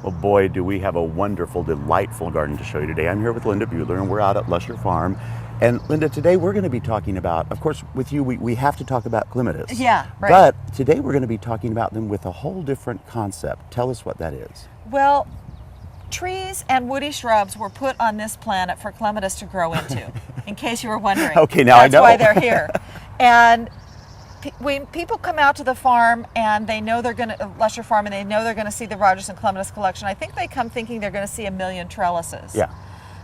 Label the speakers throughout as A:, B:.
A: Well, boy, do we have a wonderful, delightful garden to show you today. I'm here with Linda Buehler, and we're out at Lusher Farm. And Linda, today we're going to be talking about, of course, with you, we have to talk about clematis.
B: Yeah, right.
A: But today we're going to be talking about them with a whole different concept. Tell us what that is.
B: Well, trees and woody shrubs were put on this planet for clematis to grow into, in case you were wondering.
A: Okay, now I know.
B: That's why they're here. And when people come out to the farm and they know they're going to, Lusher Farm, and they know they're going to see the rhodies and clematis collection, I think they come thinking they're going to see a million trellises.
A: Yeah.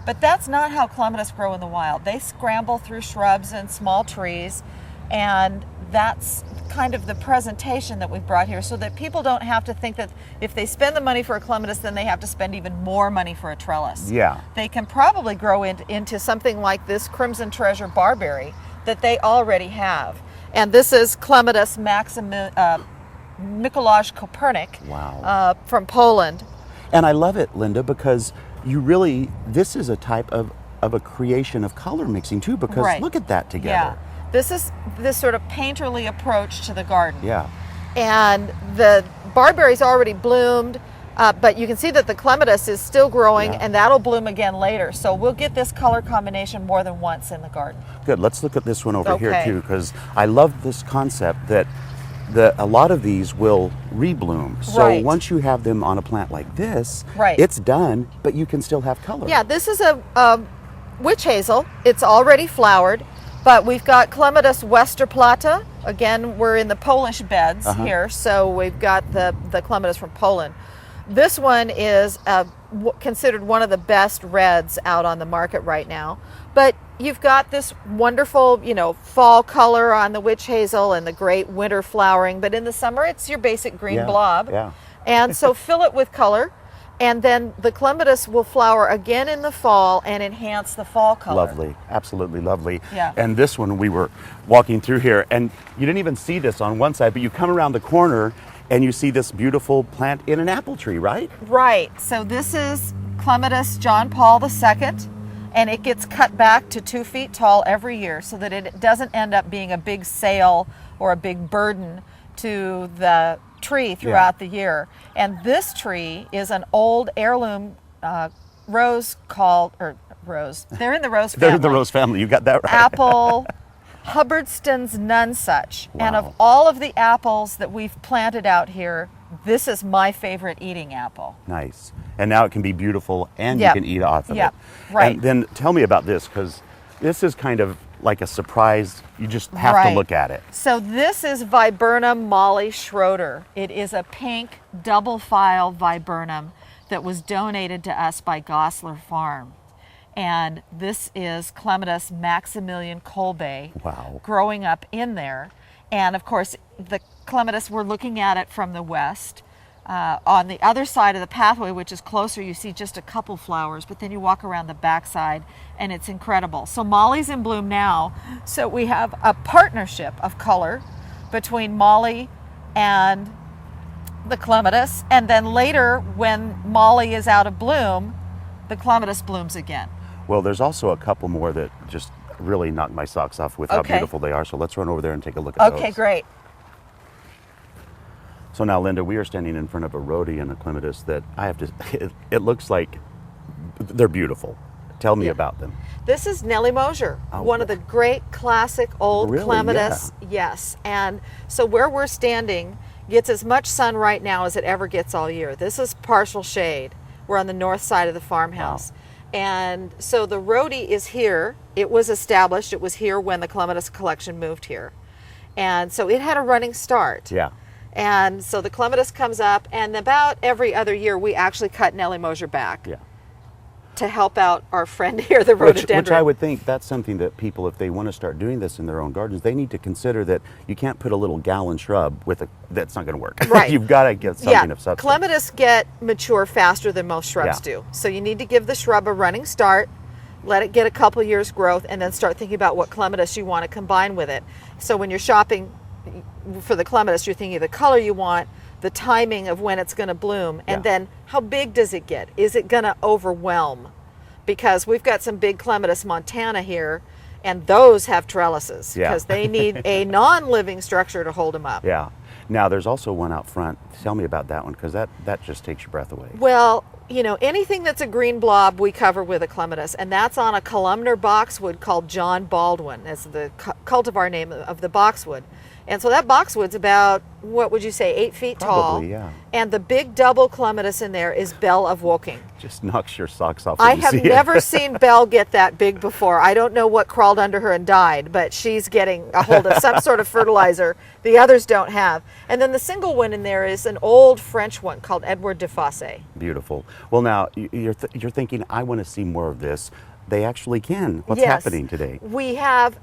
B: But that's not how clematis grow in the wild. They scramble through shrubs and small trees, and that's kind of the presentation that we've brought here, so that people don't have to think that if they spend the money for a clematis, then they have to spend even more money for a trellis.
A: Yeah.
B: They can probably grow into something like this Crimson Treasure barberry that they already have. And this is Clematis Mikołaj Kopernik.
A: Wow.
B: From Poland.
A: And I love it, Linda, because you really, this is a type of a creation of color mixing too, because
B: Right.
A: look at that together.
B: Yeah. This is this sort of painterly approach to the garden.
A: Yeah.
B: And the barberry's already bloomed, but you can see that the clematis is still growing,
A: Yeah.
B: and that'll bloom again later. So we'll get this color combination more than once in the garden.
A: Good. Let's look at this one over here
B: Okay.
A: too, because I love this concept that a lot of these will rebloom. So
B: Right.
A: once you have them on a plant like this,
B: Right.
A: it's done, but you can still have color.
B: Yeah, this is a witch hazel. It's already flowered, but we've got Clematis Westerplatte. Again, we're in the Polish beds here, so we've got the clematis from Poland. This one is considered one of the best reds out on the market right now. But you've got this wonderful, fall color on the witch hazel and the great winter flowering. But in the summer, it's your basic green blob.
A: Yeah.
B: And so fill it with color. And then the clematis will flower again in the fall and enhance the fall color.
A: Lovely, absolutely lovely.
B: Yeah.
A: And this one, we were walking through here, and you didn't even see this on one side, but you come around the corner and you see this beautiful plant in an apple tree, right?
B: Right. So this is Clematis John Paul II, and it gets cut back to 2 feet tall every year so that it doesn't end up being a big sail or a big burden to the tree throughout the year. And this tree is an old heirloom rose rose. They're in the rose family.
A: They're the rose family. You got that right.
B: Apple, Hubbardston's Nonesuch.
A: Wow.
B: And of all of the apples that we've planted out here, this is my favorite eating apple.
A: Nice. And now it can be beautiful, and
B: Yep.
A: you can eat off of
B: Yep.
A: it.
B: Right.
A: And then tell me about this, because this is kind of like a surprise. You just have to
B: Right.
A: look at it.
B: So this is Viburnum Molly Schroeder. It is a pink double file viburnum that was donated to us by Gosler Farm. And this is Clematis Maximilian Kolbe
A: Wow.
B: growing up in there. And of course, the clematis, we're looking at it from the west. On the other side of the pathway, which is closer, you see just a couple flowers, but then you walk around the backside and it's incredible. So Molly's in bloom now. So we have a partnership of color between Molly and the clematis. And then later, when Molly is out of bloom, the clematis blooms again.
A: Well, there's also a couple more that just really knock my socks off with how
B: Okay.
A: beautiful they are. So let's run over there and take a look at those.
B: Okay, great.
A: So now, Linda, we are standing in front of a rhodie and a clematis that I have to, it looks like they're beautiful. Tell me about them.
B: This is Nellie Mosier,
A: Oh.
B: one of the great classic old
A: Really?
B: clematis. Yes, and so where we're standing gets as much sun right now as it ever gets all year. This is partial shade. We're on the north side of the farmhouse.
A: Wow.
B: And so the rhodie is here. It was established. It was here when the clematis collection moved here. And so it had a running start.
A: Yeah.
B: And so the clematis comes up, and about every other year we actually cut Nellie Mosier back
A: Yeah.
B: to help out our friend here, the rhododendron.
A: Which I would think that's something that people, if they want to start doing this in their own gardens, they need to consider that you can't put a little gallon shrub that's not going to work.
B: Right.
A: You've got to get something of substance.
B: Clematis get mature faster than most shrubs
A: Yeah.
B: do. So you need to give the shrub a running start, let it get a couple years growth, and then start thinking about what clematis you want to combine with it. So when you're shopping for the clematis, you're thinking of the color you want, the timing of when it's going to bloom, and then how big does it get? Is it going to overwhelm? Because we've got some big Clematis Montana here, and those have trellises because they need a non-living structure to hold them up.
A: Yeah. Now, there's also one out front. Tell me about that one, because that just takes your breath away.
B: Well, you know, anything that's a green blob we cover with a clematis, and that's on a columnar boxwood called John Baldwin, as the cultivar name of the boxwood. And so that boxwood's about, what would you say, 8 feet tall?
A: Probably, yeah.
B: And the big double clematis in there is Belle of Woking.
A: Just knocks your socks off when
B: I
A: you
B: have
A: see
B: never
A: it.
B: seen Belle get that big before. I don't know what crawled under her and died, but she's getting a hold of some sort of fertilizer the others don't have. And then the single one in there is an old French one called Edward de Fosse.
A: Beautiful. Well, now, you're thinking, I want to see more of this. They actually can. What's
B: Yes.
A: happening today?
B: We have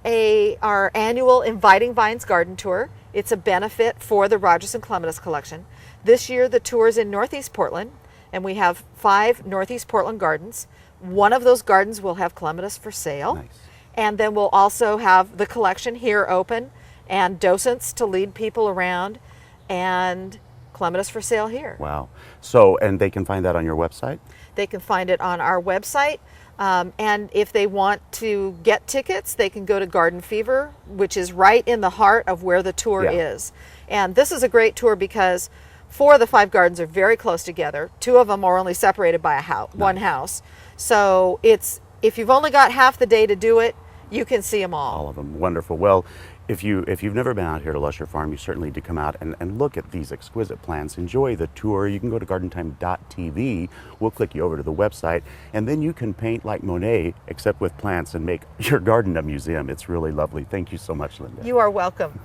B: our annual Inviting Vines garden tour. It's a benefit for the Rogerson Clematis collection. This year the tour is in Northeast Portland, and we have 5 Northeast Portland gardens. One of those gardens will have clematis for sale.
A: Nice.
B: And then we'll also have the collection here open, and docents to lead people around, and clematis for sale here.
A: Wow. So, and they can find that on your website?
B: They can find it on our website. And if they want to get tickets, they can go to Garden Fever, which is right in the heart of where the tour
A: Yeah.
B: is. And this is a great tour because 4 of the 5 gardens are very close together. 2 of them are only separated by one house. So if you've only got half the day to do it, you can see them all.
A: All of them. Wonderful. Well, if you've never been out here to Lusher Farm, you certainly need to come out and look at these exquisite plants. Enjoy the tour. You can go to gardentime.tv. We'll click you over to the website, and then you can paint like Monet, except with plants, and make your garden a museum. It's really lovely. Thank you so much, Linda.
B: You are welcome.